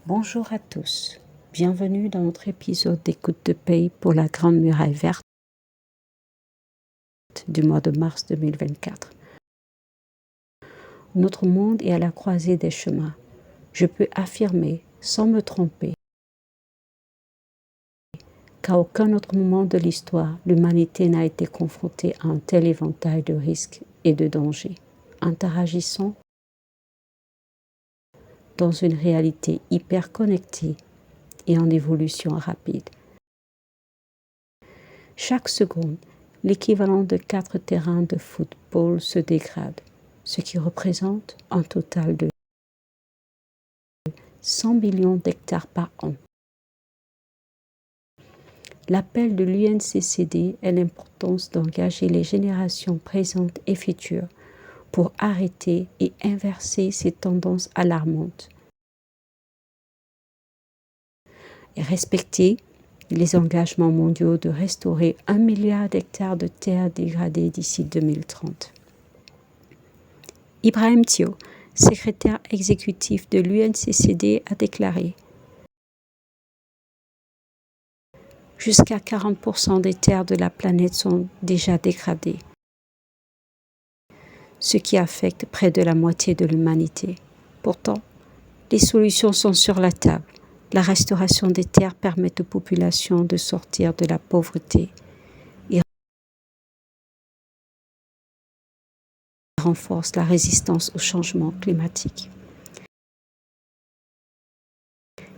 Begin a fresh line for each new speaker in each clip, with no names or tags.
Bonjour à tous, bienvenue dans notre épisode d'écoute de paix pour la Grande Muraille Verte du mois de mars 2024. Notre monde est à la croisée des chemins. Je peux affirmer, sans me tromper, qu'à aucun autre moment de l'histoire, l'humanité n'a été confrontée à un tel éventail de risques et de dangers, interagissant dans une réalité hyper connectée et en évolution rapide. Chaque seconde, l'équivalent de 4 terrains de football se dégrade, ce qui représente un total de 100 millions d'hectares par an. L'appel de l'UNCCD est l'importance d'engager les générations présentes et futures pour arrêter et inverser ces tendances alarmantes et respecter les engagements mondiaux de restaurer 1 milliard d'hectares de terres dégradées d'ici 2030. Ibrahim Thiaw, secrétaire exécutif de l'UNCCD, a déclaré « Jusqu'à 40% des terres de la planète sont déjà dégradées, ce qui affecte près de la moitié de l'humanité. Pourtant, les solutions sont sur la table. La restauration des terres permet aux populations de sortir de la pauvreté et renforce la résistance au changement climatique.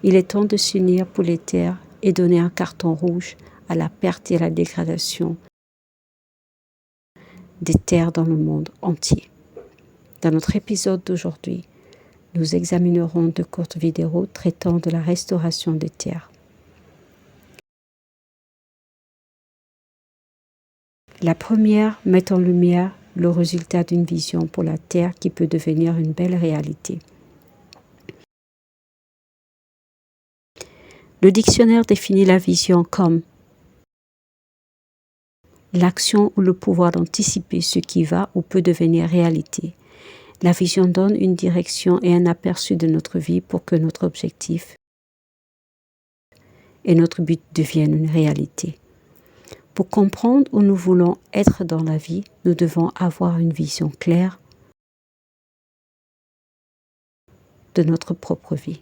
Il est temps de s'unir pour les terres et donner un carton rouge à la perte et à la dégradation des terres dans le monde entier. Dans notre épisode d'aujourd'hui, nous examinerons de courtes vidéos traitant de la restauration des terres. La première met en lumière le résultat d'une vision pour la terre qui peut devenir une belle réalité. Le dictionnaire définit la vision comme l'action ou le pouvoir d'anticiper ce qui va ou peut devenir réalité. La vision donne une direction et un aperçu de notre vie pour que notre objectif et notre but deviennent une réalité. Pour comprendre où nous voulons être dans la vie, nous devons avoir une vision claire de notre propre vie.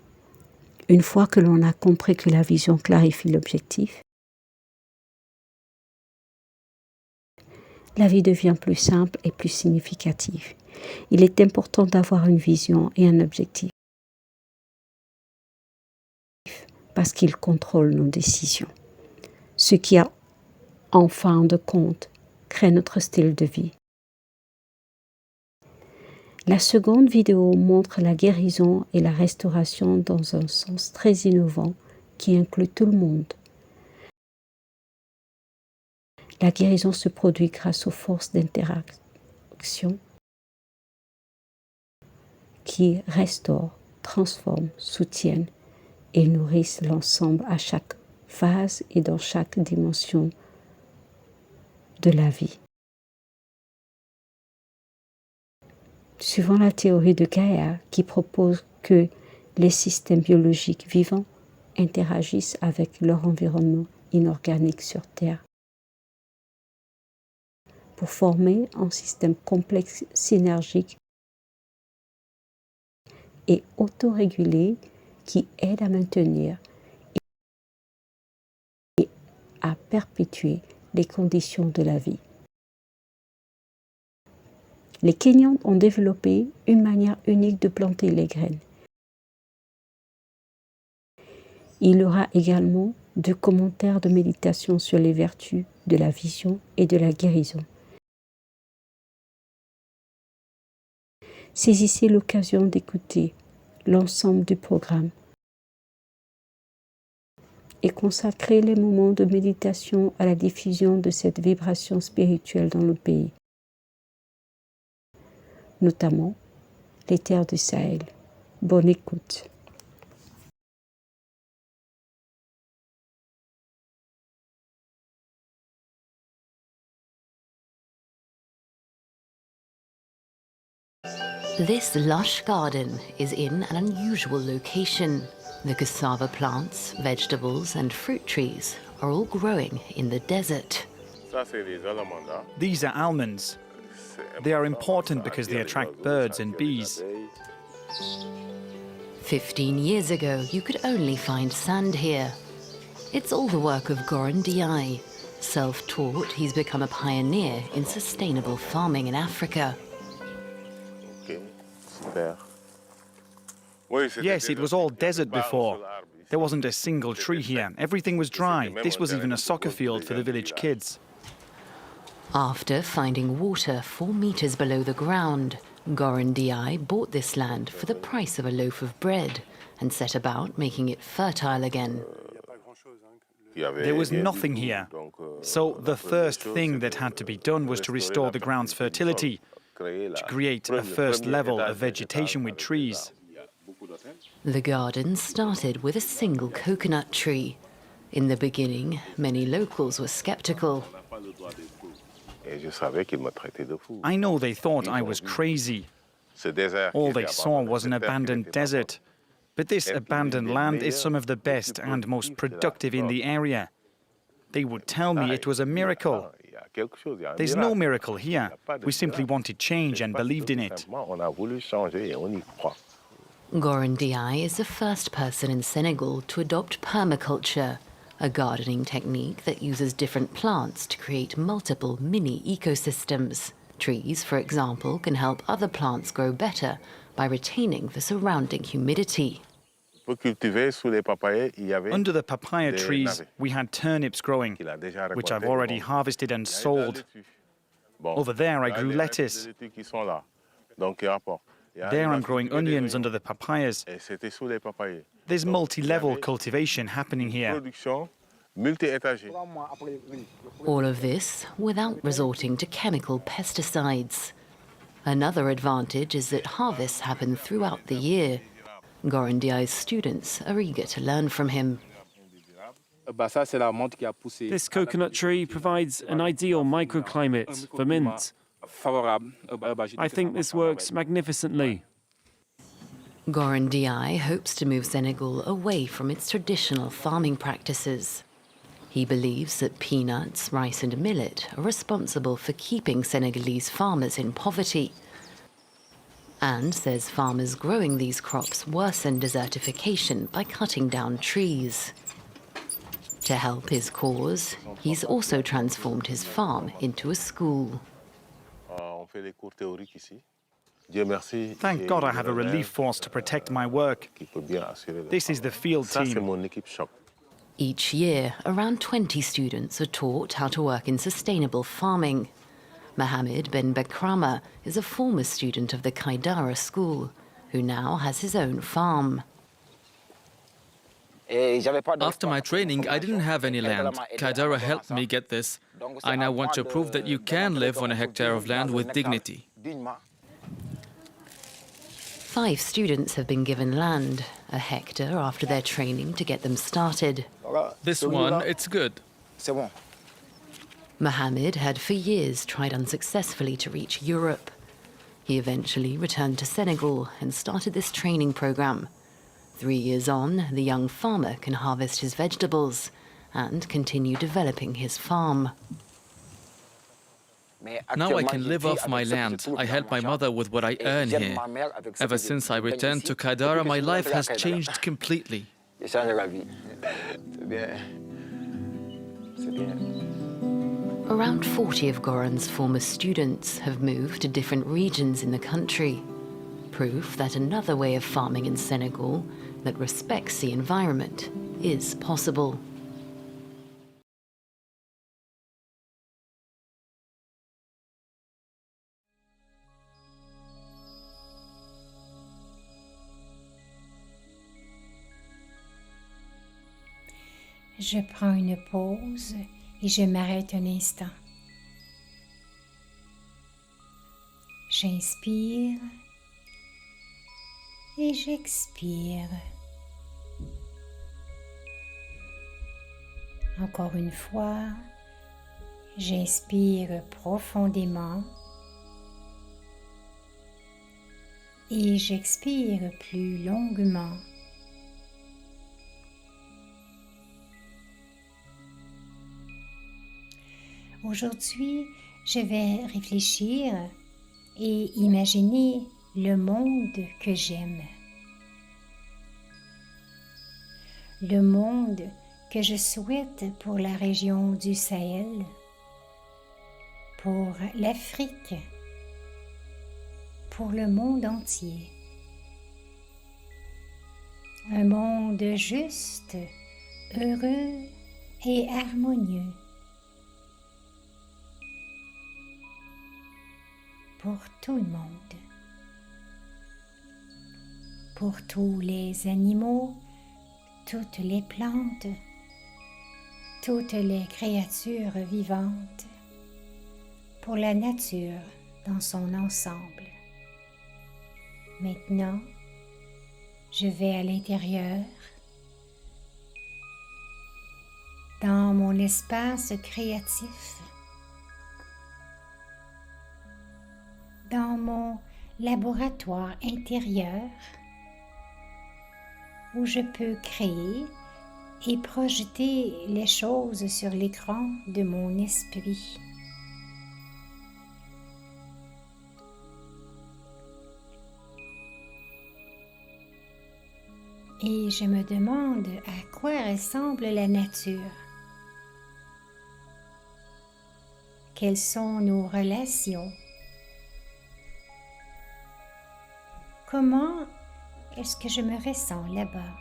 Une fois que l'on a compris que la vision clarifie l'objectif, la vie devient plus simple et plus significative. Il est important d'avoir une vision et un objectif parce qu'ils contrôlent nos décisions. Ce qui, en fin de compte, crée notre style de vie. La seconde vidéo montre la guérison et la restauration dans un sens très innovant qui inclut tout le monde. La guérison se produit grâce aux forces d'interaction qui restaurent, transforment, soutiennent et nourrissent l'ensemble à chaque phase et dans chaque dimension de la vie. Suivant la théorie de Gaïa qui propose que les systèmes biologiques vivants interagissent avec leur environnement inorganique sur Terre pour former un système complexe, synergique et autorégulé qui aide à maintenir et à perpétuer les conditions de la vie. Les Kenyans ont développé une manière unique de planter les graines. Il y aura également 2 commentaires de méditation sur les vertus de la vision et de la guérison. Saisissez l'occasion d'écouter l'ensemble du programme et consacrez les moments de méditation à la diffusion de cette vibration spirituelle dans le pays, notamment les terres du Sahel. Bonne écoute.
This lush garden is in an unusual location. The cassava plants, vegetables and fruit trees are all growing in the desert.
These are almonds. They are important because they attract birds and bees.
15 years ago, you could only find sand here. It's all the work of Goran Diaye. Self-taught, he's become a pioneer in sustainable farming in Africa.
Yes, it was all desert before. There wasn't a single tree here. Everything was dry. This was even a soccer field for the village kids.
After finding water 4 meters below the ground, Goran Diaye bought this land for the price of a loaf of bread and set about making it fertile again.
There was nothing here. So the first thing that had to be done was to restore the ground's fertility, to create a first level of vegetation with trees.
The garden started with a single coconut tree. In the beginning, many locals were skeptical.
I know they thought I was crazy. All they saw was an abandoned desert. But this abandoned land is some of the best and most productive in the area. They would tell me it was a miracle. There's no miracle here. We simply wanted change and believed in it.
Goran Diaye is the first person in Senegal to adopt permaculture, a gardening technique that uses different plants to create multiple mini ecosystems. Trees, for example, can help other plants grow better by retaining the surrounding humidity.
Under the papaya trees, we had turnips growing, which I've already harvested and sold. Over there, I grew lettuce. There I'm growing onions under the papayas. There's multi-level cultivation happening here.
All of this without resorting to chemical pesticides. Another advantage is that harvests happen throughout the year. Goran Diaye's students are eager to learn from him.
This coconut tree provides an ideal microclimate for mint. I think this works magnificently.
Goran Diaye hopes to move Senegal away from its traditional farming practices. He believes that peanuts, rice and millet are responsible for keeping Senegalese farmers in poverty, and says farmers growing these crops worsen desertification by cutting down trees. To help his cause, he's also transformed his farm into a school.
Thank God I have a relief force to protect my work. This is the field team.
Each year, around 20 students are taught how to work in sustainable farming. Mohamed Ben Bekrama is a former student of the Kaidara school, who now has his own farm.
After my training, I didn't have any land. Kaidara helped me get this. I now want to prove that you can live on a hectare of land with dignity.
5 students have been given land, a hectare after their training to get them started.
This one, it's good.
Mohamed had for years tried unsuccessfully to reach Europe. He eventually returned to Senegal and started this training program. 3 years on, the young farmer can harvest his vegetables and continue developing his farm.
Now I can live off my land. I help my mother with what I earn here. Ever since I returned to Kaidara, my life has changed completely.
Around 40 of Goran's former students have moved to different regions in the country. Proof that another way of farming in Senegal that respects the environment is possible.
Je prends une pause et je m'arrête un instant. J'inspire et j'expire. Encore une fois, j'inspire profondément et j'expire plus longuement. Aujourd'hui, je vais réfléchir et imaginer le monde que j'aime. Le monde que je souhaite pour la région du Sahel, pour l'Afrique, pour le monde entier. Un monde juste, heureux et harmonieux. Pour tout le monde. Pour tous les animaux, toutes les plantes, toutes les créatures vivantes, pour la nature dans son ensemble. Maintenant, je vais à l'intérieur, dans mon espace créatif, dans mon laboratoire intérieur, où je peux créer et projeter les choses sur l'écran de mon esprit. Et je me demande à quoi ressemble la nature. Quelles sont nos relations? Comment est-ce que je me ressens là-bas?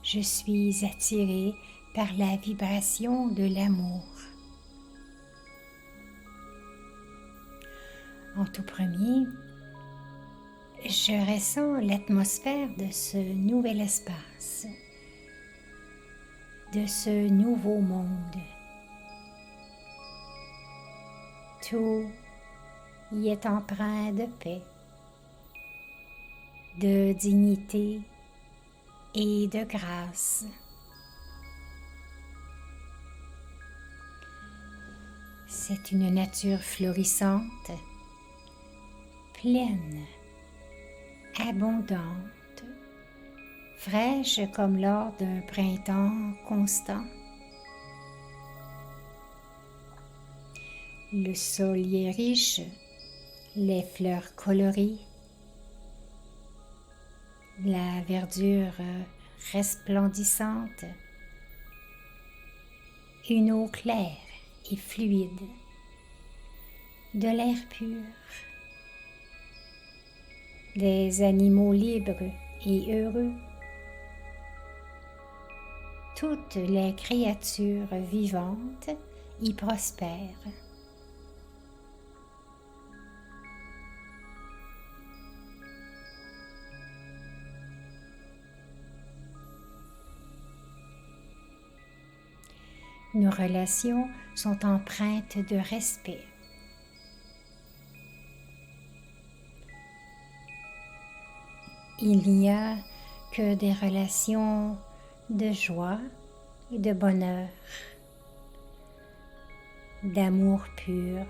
Je suis attirée par la vibration de l'amour. En tout premier, je ressens l'atmosphère de ce nouvel espace, de ce nouveau monde. Tout y est empreint de paix, de dignité et de grâce. C'est une nature florissante, pleine, abondante, fraîche comme lors d'un printemps constant. Le sol y est riche, les fleurs colorées, la verdure resplendissante, une eau claire et fluide, de l'air pur, des animaux libres et heureux, toutes les créatures vivantes y prospèrent. Nos relations sont empreintes de respect. Il n'y a que des relations de joie et de bonheur, d'amour pur,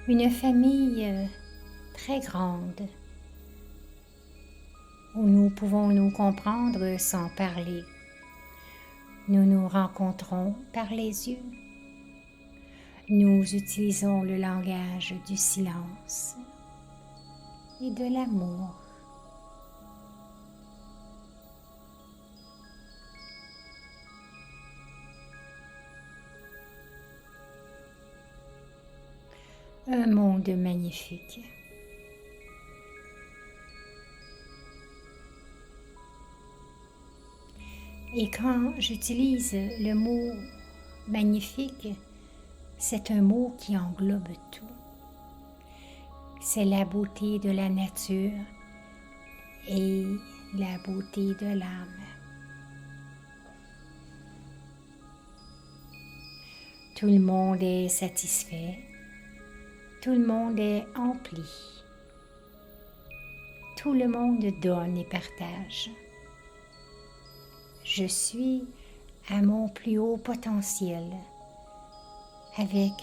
une famille très grande où nous pouvons nous comprendre sans parler. Nous nous rencontrons par les yeux. Nous utilisons le langage du silence et de l'amour. Un monde magnifique. Et quand j'utilise le mot magnifique, c'est un mot qui englobe tout. C'est la beauté de la nature et la beauté de l'âme. Tout le monde est satisfait, tout le monde est empli, tout le monde donne et partage. Je suis à mon plus haut potentiel, avec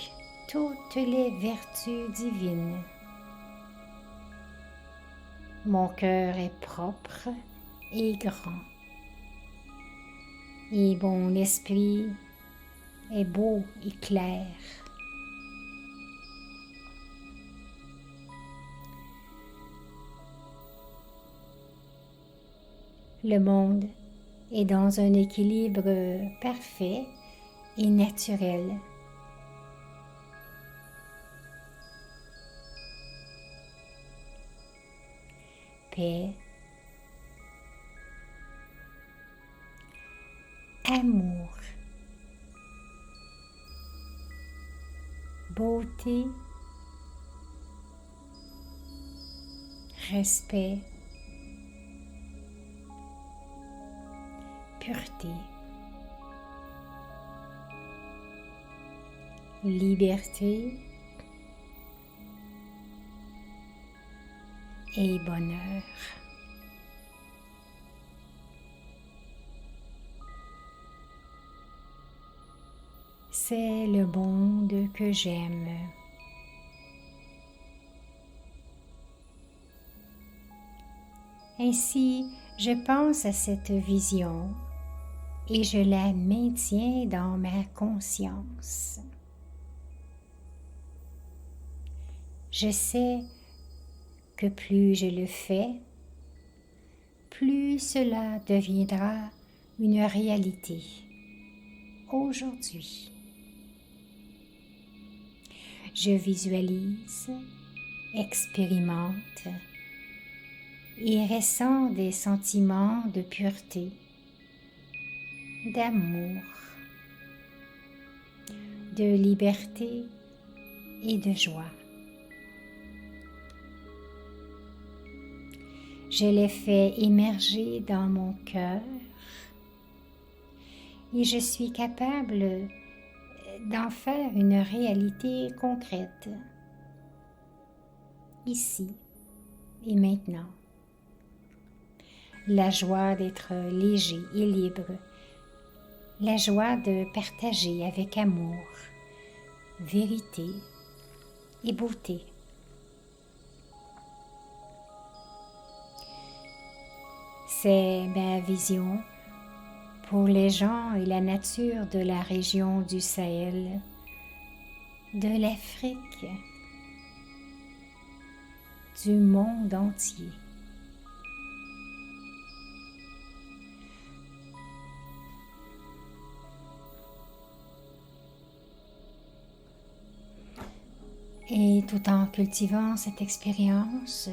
toutes les vertus divines. Mon cœur est propre et grand. et mon esprit est beau et clair. Le monde est dans un équilibre parfait et naturel. Paix, amour, beauté, respect, pureté, liberté et bonheur. C'est le monde que j'aime. Ainsi, je pense à cette vision et je la maintiens dans ma conscience. Je sais que plus je le fais, plus cela deviendra une réalité aujourd'hui. Je visualise, expérimente et ressens des sentiments de pureté, d'amour, de liberté et de joie. Je les fais émerger dans mon cœur et je suis capable d'en faire une réalité concrète, ici et maintenant. La joie d'être léger et libre, la joie de partager avec amour, vérité et beauté. C'est ma vision pour les gens et la nature de la région du Sahel, de l'Afrique, du monde entier. Et tout en cultivant cette expérience,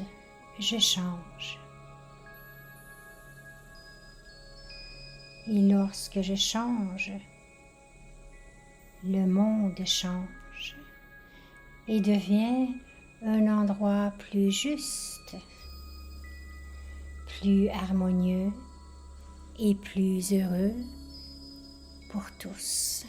je change. Et lorsque je change, le monde change et devient un endroit plus juste, plus harmonieux et plus heureux pour tous.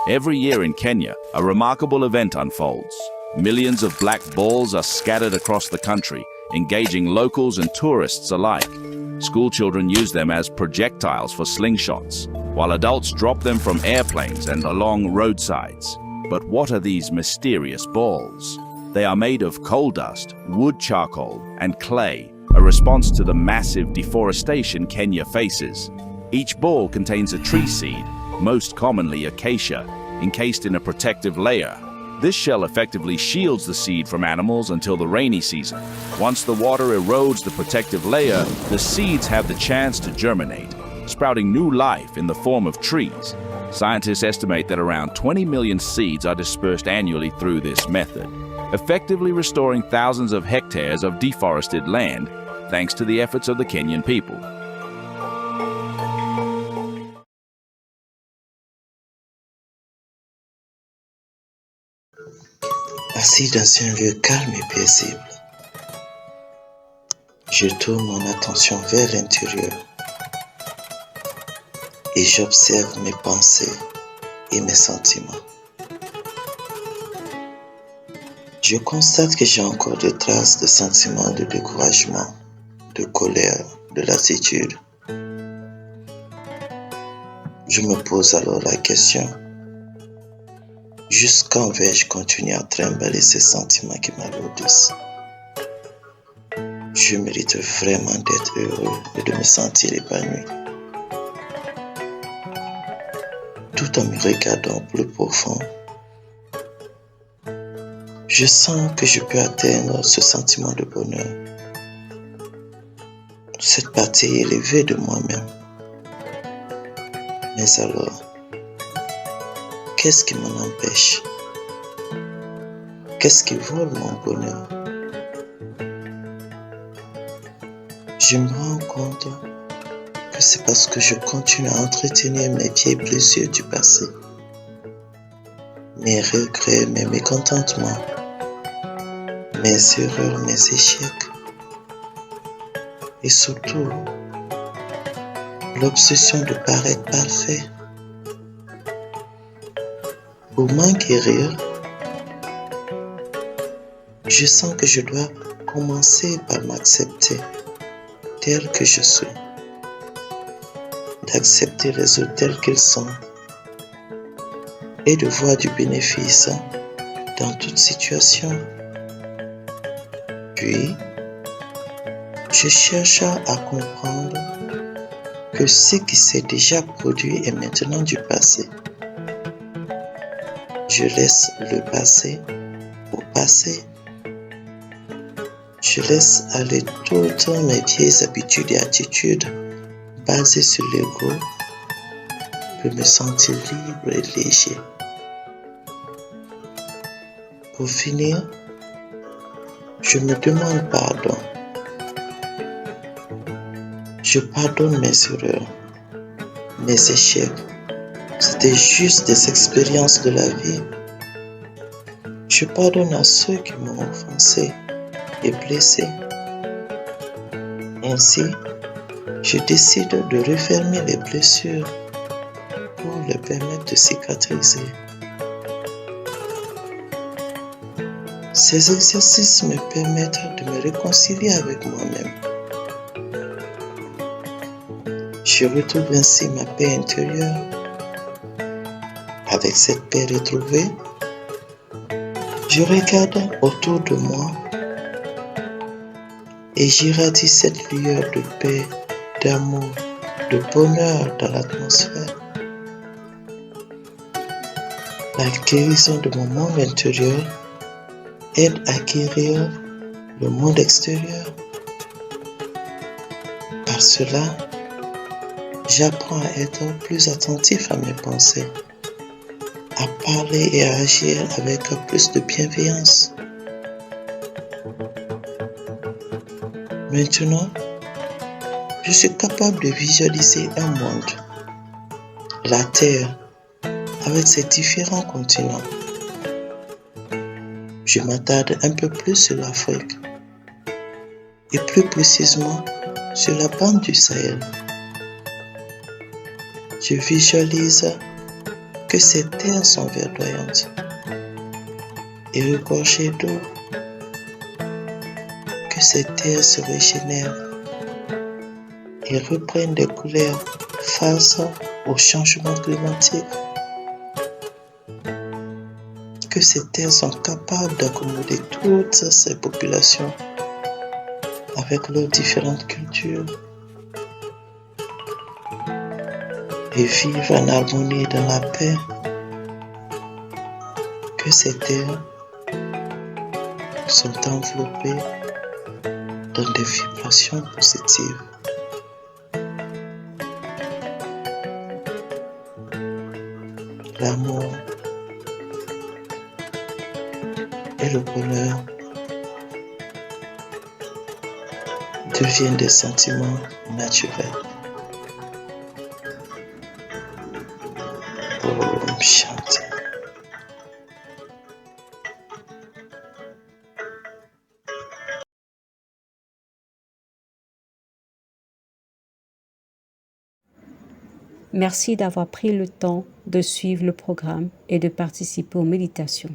Every year in Kenya, a remarkable event unfolds. Millions of black balls are scattered across the country, engaging locals and tourists alike. School children use them as projectiles for slingshots, while adults drop them from airplanes and along roadsides. But what are these mysterious balls? They are made of coal dust, wood charcoal, and clay, a response to the massive deforestation Kenya faces. Each ball contains a tree seed, most commonly acacia, encased in a protective layer. This shell effectively shields the seed from animals until the rainy season. Once the water erodes the protective layer, the seeds have the chance to germinate, sprouting new life in the form of trees. Scientists estimate that around 20 million seeds are dispersed annually through this method, effectively restoring thousands of hectares of deforested land, thanks to the efforts of the Kenyan people.
Assis dans un lieu calme et paisible, je tourne mon attention vers l'intérieur et j'observe mes pensées et mes sentiments. Je constate que j'ai encore des traces de sentiments de découragement, de colère, de lassitude. Je me pose alors la question, jusqu'en vais-je continuer à trimballer ces sentiments qui m'alourdissent? Je mérite vraiment d'être heureux et de me sentir épanoui. Tout en me regardant plus profond, je sens que je peux atteindre ce sentiment de bonheur, cette partie élevée de moi-même. Mais alors, qu'est-ce qui m'en empêche? Qu'est-ce qui vole mon bonheur? Je me rends compte que c'est parce que je continue à entretenir mes vieilles blessures du passé, mes regrets, mes mécontentements, mes erreurs, mes échecs, et surtout l'obsession de paraître parfait. Pour m'en guérir, je sens que je dois commencer par m'accepter tel que je suis, d'accepter les autres tels qu'ils sont et de voir du bénéfice dans toute situation. Puis, je cherche à comprendre que ce qui s'est déjà produit est maintenant du passé. Je laisse le passé au passé. Je laisse aller toutes mes vieilles habitudes et attitudes basées sur l'ego pour me sentir libre et léger. Pour finir, je me demande pardon. Je pardonne mes erreurs, mes échecs. C'était juste des expériences de la vie. Je pardonne à ceux qui m'ont offensé et blessé. Ainsi, je décide de refermer les blessures pour les permettre de cicatriser. Ces exercices me permettent de me réconcilier avec moi-même. Je retrouve ainsi ma paix intérieure. Avec cette paix retrouvée, je regarde autour de moi et j'irradie cette lueur de paix, d'amour, de bonheur dans l'atmosphère. La guérison de mon monde intérieur aide à guérir le monde extérieur. Par cela, j'apprends à être plus attentif à mes pensées, à parler et à agir avec plus de bienveillance. Maintenant, je suis capable de visualiser un monde, la Terre, avec ses différents continents. Je m'attarde un peu plus sur l'Afrique, et plus précisément sur la bande du Sahel. Je visualise que ces terres sont verdoyantes et regorgées d'eau, que ces terres se régénèrent et reprennent des couleurs face au changement climatique, que ces terres sont capables d'accommoder toutes ces populations avec leurs différentes cultures et vivre en harmonie dans la paix, que ces terres sont enveloppées dans des vibrations positives. L'amour et le bonheur deviennent des sentiments naturels. Om Shanti.
Merci d'avoir pris le temps de suivre le programme et de participer aux méditations.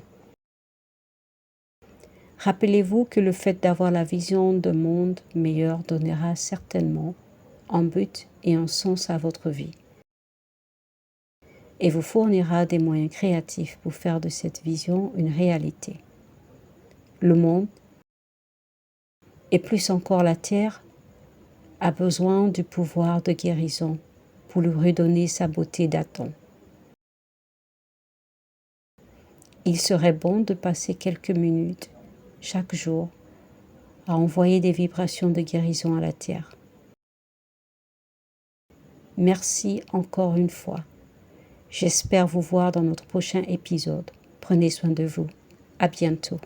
Rappelez-vous que le fait d'avoir la vision d'un monde meilleur donnera certainement un but et un sens à votre vie et vous fournira des moyens créatifs pour faire de cette vision une réalité. Le monde, et plus encore la Terre, a besoin du pouvoir de guérison pour lui redonner sa beauté d'Adam. Il serait bon de passer quelques minutes chaque jour à envoyer des vibrations de guérison à la Terre. Merci encore une fois. J'espère vous voir dans notre prochain épisode. Prenez soin de vous. À bientôt.